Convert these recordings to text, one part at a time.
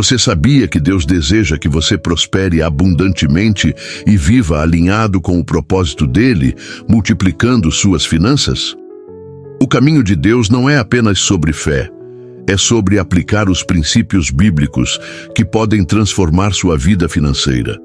Você sabia que Deus deseja que você prospere abundantemente e viva alinhado com o propósito dele, multiplicando suas finanças? O caminho de Deus não é apenas sobre fé, é sobre aplicar os princípios bíblicos que podem transformar sua vida financeira.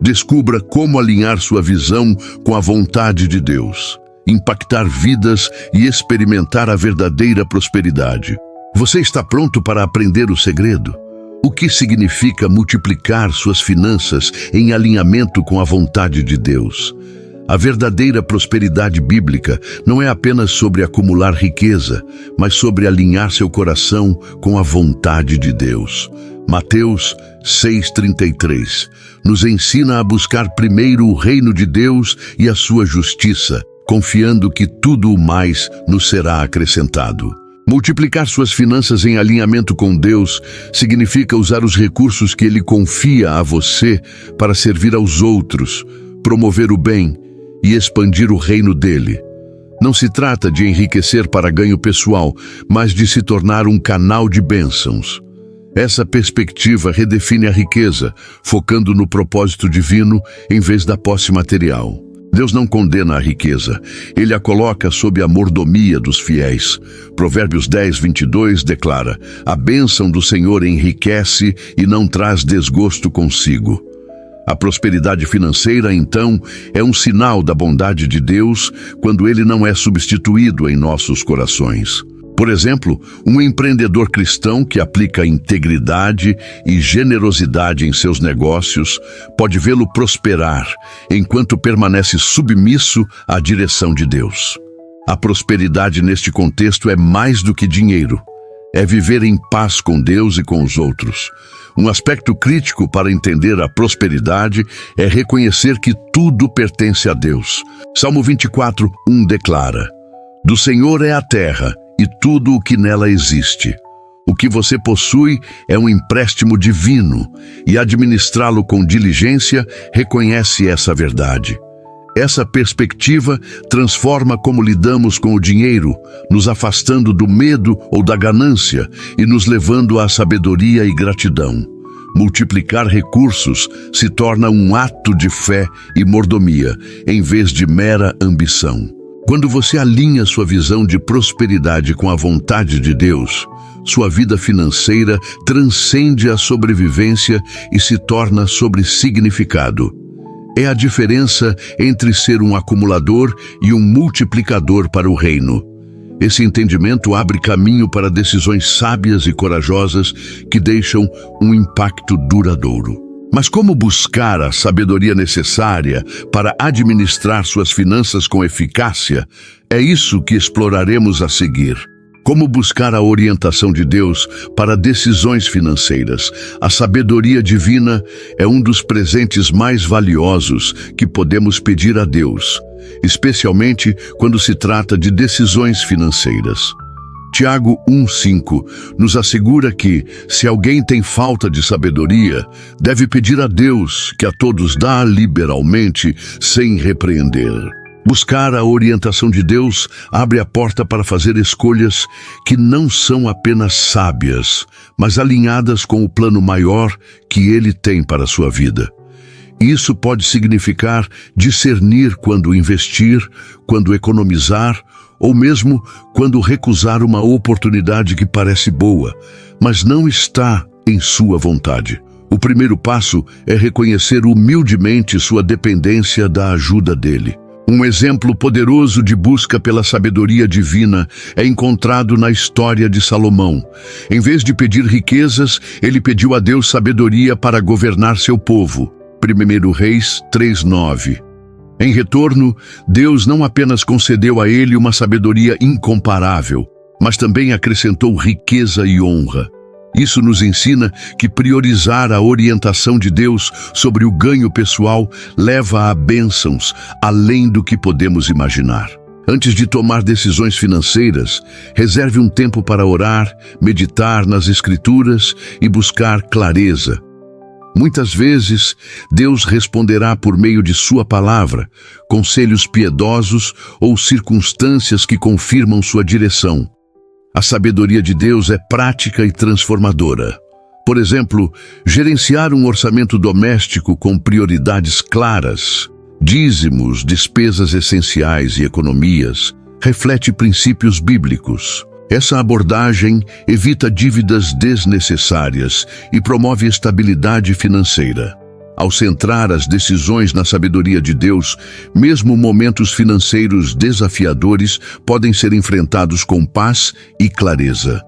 Descubra como alinhar sua visão com a vontade de Deus, impactar vidas e experimentar a verdadeira prosperidade. Você está pronto para aprender o segredo? O que significa multiplicar suas finanças em alinhamento com a vontade de Deus? A verdadeira prosperidade bíblica não é apenas sobre acumular riqueza, mas sobre alinhar seu coração com a vontade de Deus. Mateus 6,33 nos ensina a buscar primeiro o reino de Deus e a sua justiça, confiando que tudo o mais nos será acrescentado. Multiplicar suas finanças em alinhamento com Deus significa usar os recursos que Ele confia a você para servir aos outros, promover o bem e expandir o reino dele. Não se trata de enriquecer para ganho pessoal, mas de se tornar um canal de bênçãos. Essa perspectiva redefine a riqueza, focando no propósito divino em vez da posse material. Deus não condena a riqueza, Ele a coloca sob a mordomia dos fiéis. Provérbios 10:22 declara: a bênção do Senhor enriquece e não traz desgosto consigo. A prosperidade financeira, então, é um sinal da bondade de Deus quando Ele não é substituído em nossos corações. Por exemplo, um empreendedor cristão que aplica integridade e generosidade em seus negócios pode vê-lo prosperar enquanto permanece submisso à direção de Deus. A prosperidade neste contexto é mais do que dinheiro. É viver em paz com Deus e com os outros. Um aspecto crítico para entender a prosperidade é reconhecer que tudo pertence a Deus. Salmo 24:1 declara: do Senhor é a terra e tudo o que nela existe. O que você possui é um empréstimo divino, e administrá-lo com diligência reconhece essa verdade. Essa perspectiva transforma como lidamos com o dinheiro, nos afastando do medo ou da ganância e nos levando à sabedoria e gratidão. Multiplicar recursos se torna um ato de fé e mordomia, em vez de mera ambição. Quando você alinha sua visão de prosperidade com a vontade de Deus, sua vida financeira transcende a sobrevivência e se torna sobre significado. É a diferença entre ser um acumulador e um multiplicador para o reino. Esse entendimento abre caminho para decisões sábias e corajosas que deixam um impacto duradouro. Mas como buscar a sabedoria necessária para administrar suas finanças com eficácia? É isso que exploraremos a seguir. Como buscar a orientação de Deus para decisões financeiras? A sabedoria divina é um dos presentes mais valiosos que podemos pedir a Deus, especialmente quando se trata de decisões financeiras. Tiago 1:5 nos assegura que, se alguém tem falta de sabedoria, deve pedir a Deus, que a todos dá liberalmente, sem repreender. Buscar a orientação de Deus abre a porta para fazer escolhas que não são apenas sábias, mas alinhadas com o plano maior que Ele tem para a sua vida. Isso pode significar discernir quando investir, quando economizar, ou mesmo quando recusar uma oportunidade que parece boa, mas não está em sua vontade. O primeiro passo é reconhecer humildemente sua dependência da ajuda dele. Um exemplo poderoso de busca pela sabedoria divina é encontrado na história de Salomão. Em vez de pedir riquezas, ele pediu a Deus sabedoria para governar seu povo. 1 Reis 3:9. Em retorno, Deus não apenas concedeu a ele uma sabedoria incomparável, mas também acrescentou riqueza e honra. Isso nos ensina que priorizar a orientação de Deus sobre o ganho pessoal leva a bênçãos além do que podemos imaginar. Antes de tomar decisões financeiras, reserve um tempo para orar, meditar nas Escrituras e buscar clareza. Muitas vezes, Deus responderá por meio de sua palavra, conselhos piedosos ou circunstâncias que confirmam sua direção. A sabedoria de Deus é prática e transformadora. Por exemplo, gerenciar um orçamento doméstico com prioridades claras, dízimos, despesas essenciais e economias, reflete princípios bíblicos. Essa abordagem evita dívidas desnecessárias e promove estabilidade financeira. Ao centrar as decisões na sabedoria de Deus, mesmo momentos financeiros desafiadores podem ser enfrentados com paz e clareza.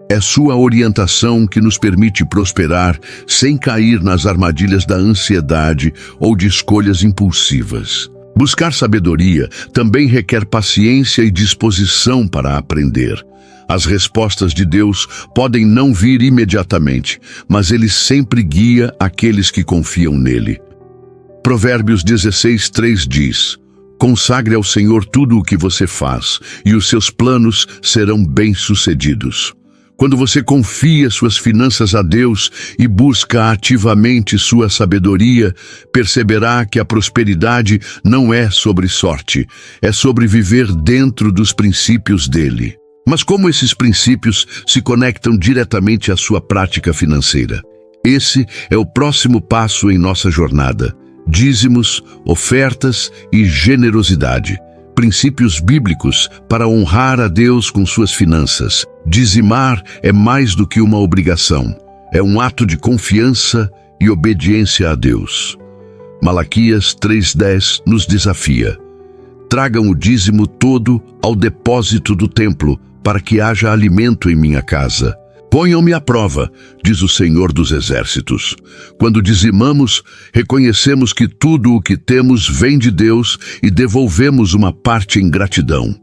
É sua orientação que nos permite prosperar sem cair nas armadilhas da ansiedade ou de escolhas impulsivas. Buscar sabedoria também requer paciência e disposição para aprender. As respostas de Deus podem não vir imediatamente, mas Ele sempre guia aqueles que confiam nele. Provérbios 16:3 diz: consagre ao Senhor tudo o que você faz, e os seus planos serão bem-sucedidos. Quando você confia suas finanças a Deus e busca ativamente sua sabedoria, perceberá que a prosperidade não é sobre sorte, é sobre viver dentro dos princípios dele. Mas como esses princípios se conectam diretamente à sua prática financeira? Esse é o próximo passo em nossa jornada: dízimos, ofertas e generosidade. Princípios bíblicos para honrar a Deus com suas finanças. Dizimar é mais do que uma obrigação. É um ato de confiança e obediência a Deus. Malaquias 3:10 nos desafia: tragam o dízimo todo ao depósito do templo, para que haja alimento em minha casa. Ponham-me à prova, diz o Senhor dos Exércitos. Quando dizimamos, reconhecemos que tudo o que temos vem de Deus e devolvemos uma parte em gratidão.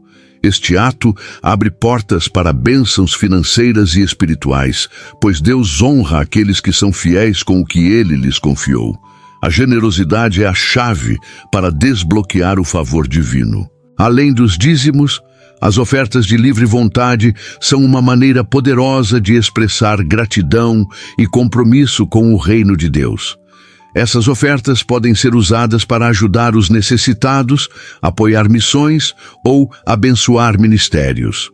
Este ato abre portas para bênçãos financeiras e espirituais, pois Deus honra aqueles que são fiéis com o que Ele lhes confiou. A generosidade é a chave para desbloquear o favor divino. Além dos dízimos, as ofertas de livre vontade são uma maneira poderosa de expressar gratidão e compromisso com o reino de Deus. Essas ofertas podem ser usadas para ajudar os necessitados, apoiar missões ou abençoar ministérios.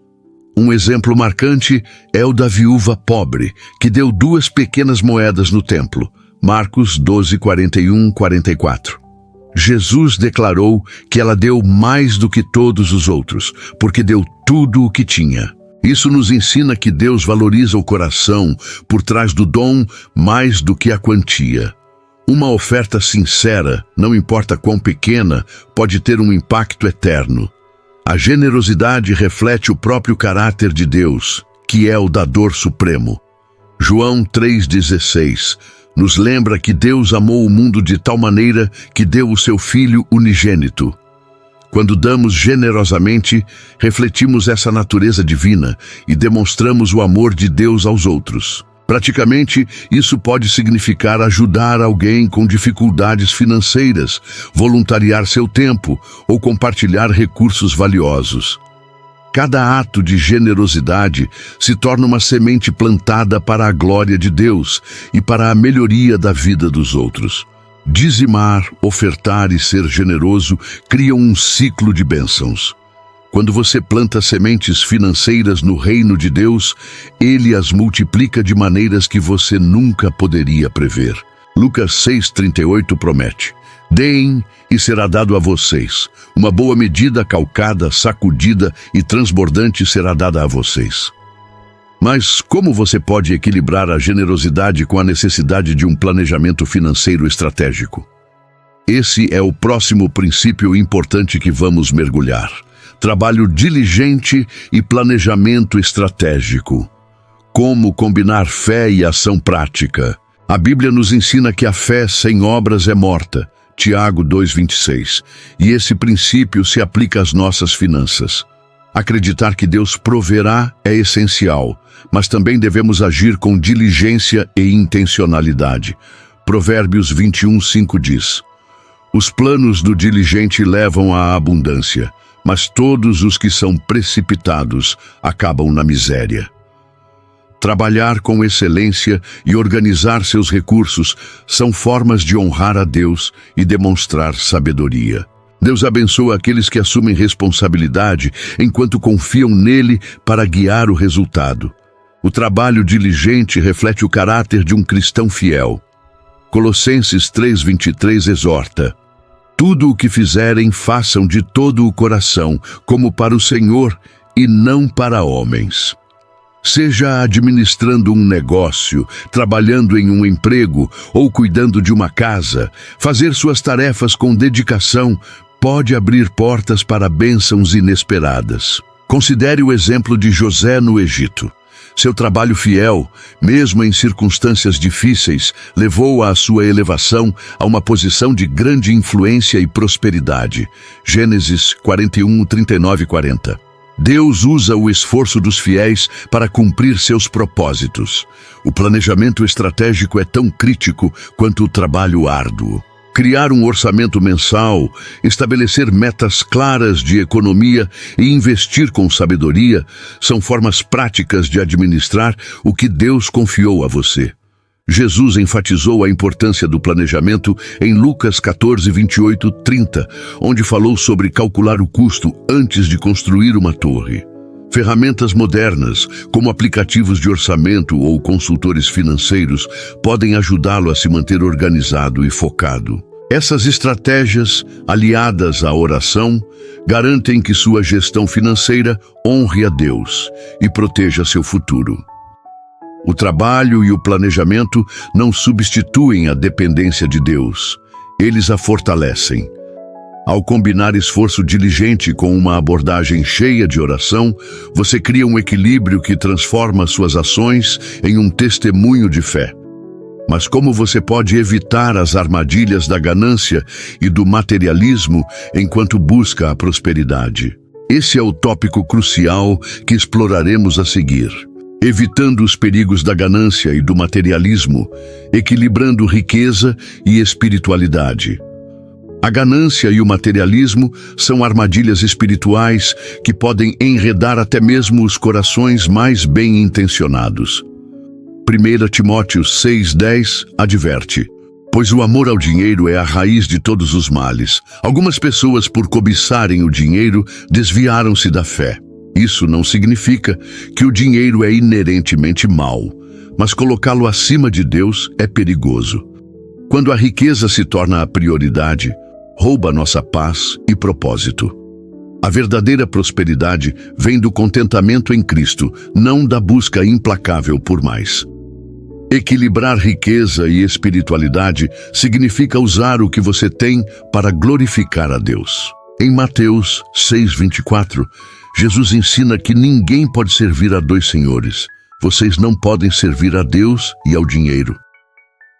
Um exemplo marcante é o da viúva pobre, que deu 2 pequenas moedas no templo. Marcos 12:41-44. Jesus declarou que ela deu mais do que todos os outros, porque deu tudo o que tinha. Isso nos ensina que Deus valoriza o coração por trás do dom mais do que a quantia. Uma oferta sincera, não importa quão pequena, pode ter um impacto eterno. A generosidade reflete o próprio caráter de Deus, que é o dador supremo. João 3,16 nos lembra que Deus amou o mundo de tal maneira que deu o seu Filho unigênito. Quando damos generosamente, refletimos essa natureza divina e demonstramos o amor de Deus aos outros. Praticamente, isso pode significar ajudar alguém com dificuldades financeiras, voluntariar seu tempo ou compartilhar recursos valiosos. Cada ato de generosidade se torna uma semente plantada para a glória de Deus e para a melhoria da vida dos outros. Dizimar, ofertar e ser generoso criam um ciclo de bênçãos. Quando você planta sementes financeiras no reino de Deus, Ele as multiplica de maneiras que você nunca poderia prever. Lucas 6,38 promete: deem e será dado a vocês. Uma boa medida, calcada, sacudida e transbordante será dada a vocês. Mas como você pode equilibrar a generosidade com a necessidade de um planejamento financeiro estratégico? Esse é o próximo princípio importante que vamos mergulhar. Trabalho diligente e planejamento estratégico. Como combinar fé e ação prática? A Bíblia nos ensina que a fé sem obras é morta. Tiago 2,26. E esse princípio se aplica às nossas finanças. Acreditar que Deus proverá é essencial, mas também devemos agir com diligência e intencionalidade. Provérbios 21:5 diz: os planos do diligente levam à abundância, mas todos os que são precipitados acabam na miséria. Trabalhar com excelência e organizar seus recursos são formas de honrar a Deus e demonstrar sabedoria. Deus abençoa aqueles que assumem responsabilidade enquanto confiam nele para guiar o resultado. O trabalho diligente reflete o caráter de um cristão fiel. Colossenses 3:23 exorta: tudo o que fizerem, façam de todo o coração, como para o Senhor e não para homens. Seja administrando um negócio, trabalhando em um emprego ou cuidando de uma casa, fazer suas tarefas com dedicação pode abrir portas para bênçãos inesperadas. Considere o exemplo de José no Egito. Seu trabalho fiel, mesmo em circunstâncias difíceis, levou à sua elevação a uma posição de grande influência e prosperidade. Gênesis 41, 39 e 40. Deus usa o esforço dos fiéis para cumprir seus propósitos. O planejamento estratégico é tão crítico quanto o trabalho árduo. Criar um orçamento mensal, estabelecer metas claras de economia e investir com sabedoria são formas práticas de administrar o que Deus confiou a você. Jesus enfatizou a importância do planejamento em Lucas 14, 28, 30, onde falou sobre calcular o custo antes de construir uma torre. Ferramentas modernas, como aplicativos de orçamento ou consultores financeiros, podem ajudá-lo a se manter organizado e focado. Essas estratégias, aliadas à oração, garantem que sua gestão financeira honre a Deus e proteja seu futuro. O trabalho e o planejamento não substituem a dependência de Deus, eles a fortalecem. Ao combinar esforço diligente com uma abordagem cheia de oração, você cria um equilíbrio que transforma suas ações em um testemunho de fé. Mas como você pode evitar as armadilhas da ganância e do materialismo enquanto busca a prosperidade? Esse é o tópico crucial que exploraremos a seguir. Evitando os perigos da ganância e do materialismo, equilibrando riqueza e espiritualidade. A ganância e o materialismo são armadilhas espirituais que podem enredar até mesmo os corações mais bem-intencionados. 1 Timóteo 6,10 adverte: pois o amor ao dinheiro é a raiz de todos os males. Algumas pessoas, por cobiçarem o dinheiro, desviaram-se da fé. Isso não significa que o dinheiro é inerentemente mau, mas colocá-lo acima de Deus é perigoso. Quando a riqueza se torna a prioridade, rouba nossa paz e propósito. A verdadeira prosperidade vem do contentamento em Cristo, não da busca implacável por mais. Equilibrar riqueza e espiritualidade significa usar o que você tem para glorificar a Deus. Em Mateus 6:24, Jesus ensina que ninguém pode servir a dois senhores. Vocês não podem servir a Deus e ao dinheiro.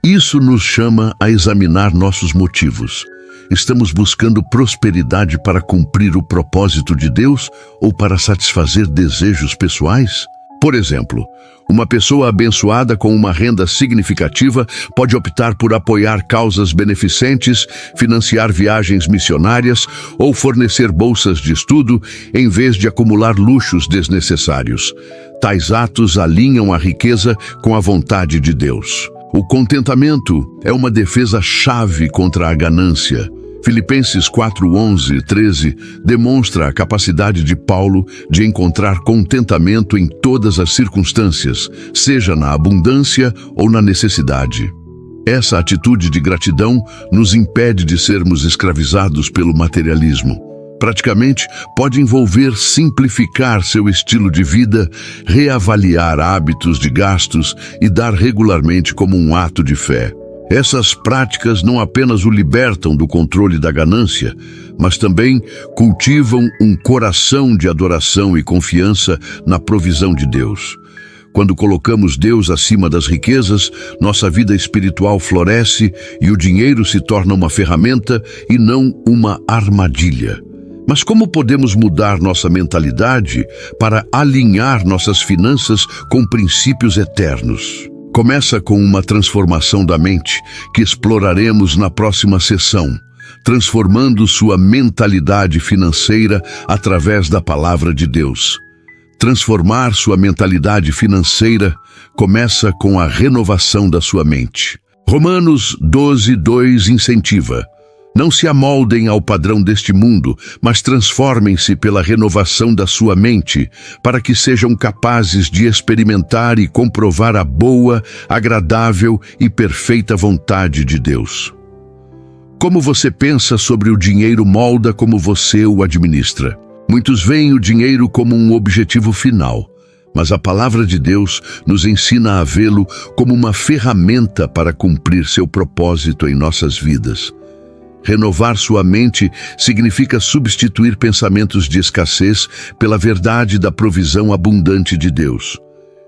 Isso nos chama a examinar nossos motivos. Estamos buscando prosperidade para cumprir o propósito de Deus ou para satisfazer desejos pessoais? Por exemplo, uma pessoa abençoada com uma renda significativa pode optar por apoiar causas beneficentes, financiar viagens missionárias ou fornecer bolsas de estudo em vez de acumular luxos desnecessários. Tais atos alinham a riqueza com a vontade de Deus. O contentamento é uma defesa-chave contra a ganância. Filipenses 4:11 e 13 demonstra a capacidade de Paulo de encontrar contentamento em todas as circunstâncias, seja na abundância ou na necessidade. Essa atitude de gratidão nos impede de sermos escravizados pelo materialismo. Praticamente, pode envolver simplificar seu estilo de vida, reavaliar hábitos de gastos e dar regularmente como um ato de fé. Essas práticas não apenas o libertam do controle da ganância, mas também cultivam um coração de adoração e confiança na provisão de Deus. Quando colocamos Deus acima das riquezas, nossa vida espiritual floresce e o dinheiro se torna uma ferramenta e não uma armadilha. Mas como podemos mudar nossa mentalidade para alinhar nossas finanças com princípios eternos? Começa com uma transformação da mente, que exploraremos na próxima sessão, transformando sua mentalidade financeira através da palavra de Deus. Transformar sua mentalidade financeira começa com a renovação da sua mente. Romanos 12:2 incentiva: Não se amoldem ao padrão deste mundo, mas transformem-se pela renovação da sua mente, para que sejam capazes de experimentar e comprovar a boa, agradável e perfeita vontade de Deus. Como você pensa sobre o dinheiro molda como você o administra. Muitos veem o dinheiro como um objetivo final, mas a palavra de Deus nos ensina a vê-lo como uma ferramenta para cumprir seu propósito em nossas vidas. Renovar sua mente significa substituir pensamentos de escassez pela verdade da provisão abundante de Deus.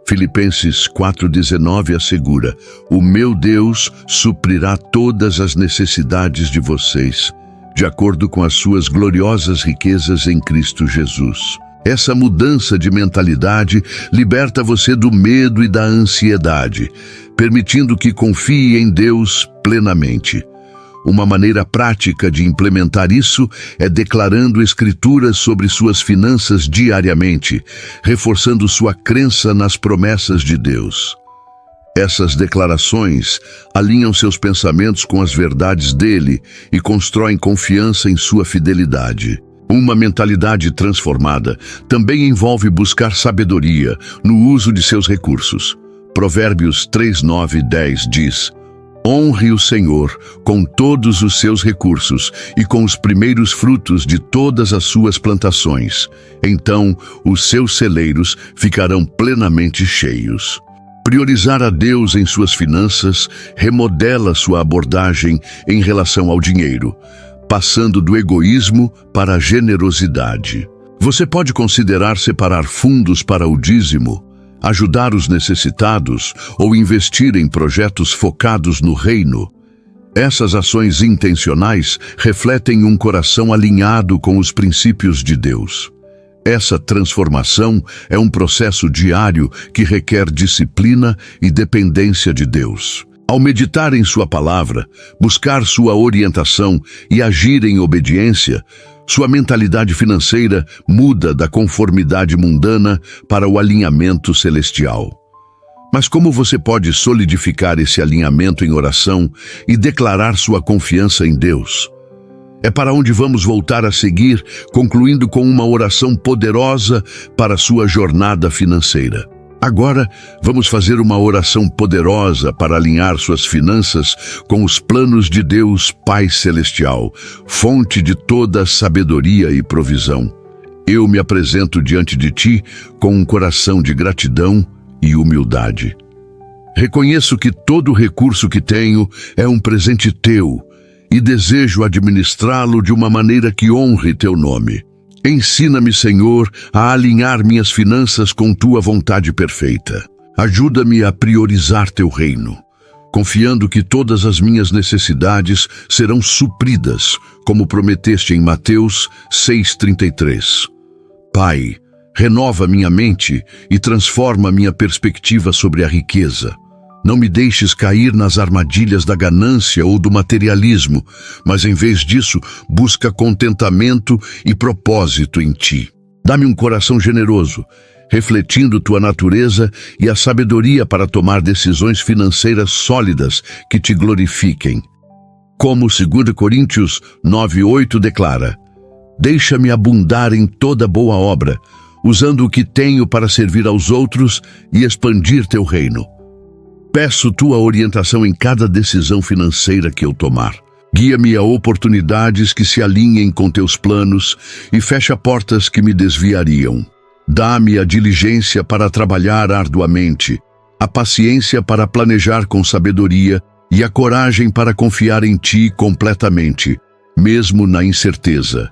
Filipenses 4,19 assegura: "O meu Deus suprirá todas as necessidades de vocês, de acordo com as suas gloriosas riquezas em Cristo Jesus." Essa mudança de mentalidade liberta você do medo e da ansiedade, permitindo que confie em Deus plenamente. Uma maneira prática de implementar isso é declarando escrituras sobre suas finanças diariamente, reforçando sua crença nas promessas de Deus. Essas declarações alinham seus pensamentos com as verdades dele e constroem confiança em sua fidelidade. Uma mentalidade transformada também envolve buscar sabedoria no uso de seus recursos. Provérbios 3, 9 e 10 diz: "Honre o Senhor com todos os seus recursos e com os primeiros frutos de todas as suas plantações. Então os seus celeiros ficarão plenamente cheios." Priorizar a Deus em suas finanças remodela sua abordagem em relação ao dinheiro, passando do egoísmo para a generosidade. Você pode considerar separar fundos para o dízimo, ajudar os necessitados ou investir em projetos focados no reino. Essas ações intencionais refletem um coração alinhado com os princípios de Deus. Essa transformação é um processo diário que requer disciplina e dependência de Deus. Ao meditar em sua palavra, buscar sua orientação e agir em obediência, sua mentalidade financeira muda da conformidade mundana para o alinhamento celestial. Mas como você pode solidificar esse alinhamento em oração e declarar sua confiança em Deus? É para onde vamos voltar a seguir, concluindo com uma oração poderosa para sua jornada financeira. Agora, vamos fazer uma oração poderosa para alinhar suas finanças com os planos de Deus Pai Celestial, fonte de toda sabedoria e provisão. Eu me apresento diante de Ti com um coração de gratidão e humildade. Reconheço que todo recurso que tenho é um presente Teu e desejo administrá-lo de uma maneira que honre Teu nome. Ensina-me, Senhor, a alinhar minhas finanças com Tua vontade perfeita. Ajuda-me a priorizar Teu reino, confiando que todas as minhas necessidades serão supridas, como prometeste em Mateus 6,33. Pai, renova minha mente e transforma minha perspectiva sobre a riqueza. Não me deixes cair nas armadilhas da ganância ou do materialismo, mas em vez disso, busca contentamento e propósito em Ti. Dá-me um coração generoso, refletindo Tua natureza e a sabedoria para tomar decisões financeiras sólidas que Te glorifiquem. Como 2 Coríntios 9,8 declara: "Deixa-me abundar em toda boa obra, usando o que tenho para servir aos outros e expandir Teu reino." Peço Tua orientação em cada decisão financeira que eu tomar. Guia-me a oportunidades que se alinhem com Teus planos e fecha portas que me desviariam. Dá-me a diligência para trabalhar arduamente, a paciência para planejar com sabedoria e a coragem para confiar em Ti completamente, mesmo na incerteza.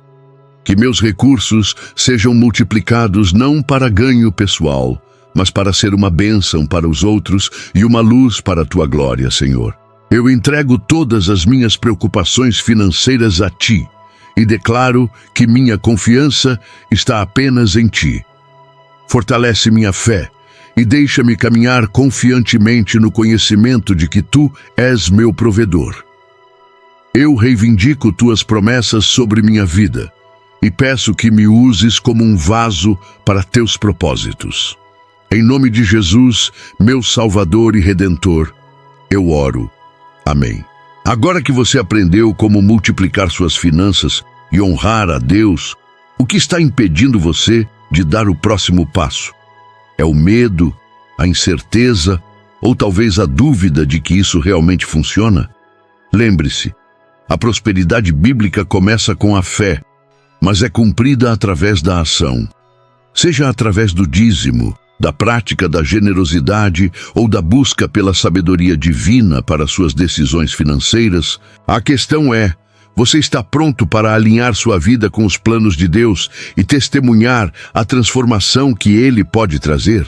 Que meus recursos sejam multiplicados não para ganho pessoal, mas para ser uma bênção para os outros e uma luz para a Tua glória, Senhor. Eu entrego todas as minhas preocupações financeiras a Ti e declaro que minha confiança está apenas em Ti. Fortalece minha fé e deixa-me caminhar confiantemente no conhecimento de que Tu és meu provedor. Eu reivindico Tuas promessas sobre minha vida e peço que me uses como um vaso para Teus propósitos. Em nome de Jesus, meu Salvador e Redentor, eu oro. Amém. Agora que você aprendeu como multiplicar suas finanças e honrar a Deus, o que está impedindo você de dar o próximo passo? É o medo, a incerteza ou talvez a dúvida de que isso realmente funciona? Lembre-se, a prosperidade bíblica começa com a fé, mas é cumprida através da ação. Seja através do dízimo, da prática da generosidade ou da busca pela sabedoria divina para suas decisões financeiras, a questão é: você está pronto para alinhar sua vida com os planos de Deus e testemunhar a transformação que Ele pode trazer?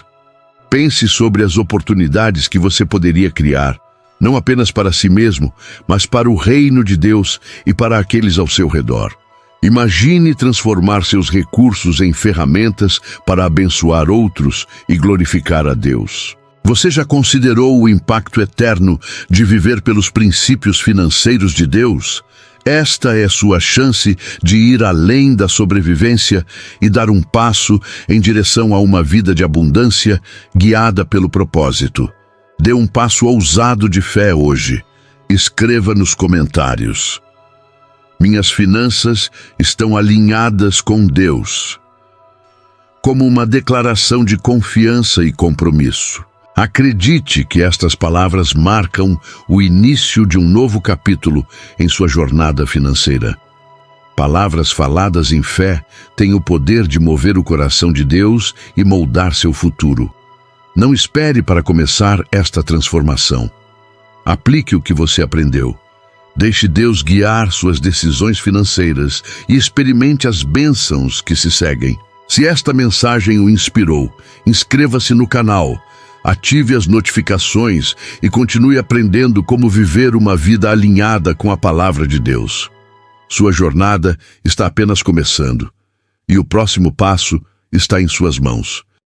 Pense sobre as oportunidades que você poderia criar, não apenas para si mesmo, mas para o reino de Deus e para aqueles ao seu redor. Imagine transformar seus recursos em ferramentas para abençoar outros e glorificar a Deus. Você já considerou o impacto eterno de viver pelos princípios financeiros de Deus? Esta é sua chance de ir além da sobrevivência e dar um passo em direção a uma vida de abundância guiada pelo propósito. Dê um passo ousado de fé hoje. Escreva nos comentários: minhas finanças estão alinhadas com Deus. Como uma declaração de confiança e compromisso. Acredite que estas palavras marcam o início de um novo capítulo em sua jornada financeira. Palavras faladas em fé têm o poder de mover o coração de Deus e moldar seu futuro. Não espere para começar esta transformação. Aplique o que você aprendeu. Deixe Deus guiar suas decisões financeiras e experimente as bênçãos que se seguem. Se esta mensagem o inspirou, inscreva-se no canal, ative as notificações e continue aprendendo como viver uma vida alinhada com a palavra de Deus. Sua jornada está apenas começando e o próximo passo está em suas mãos.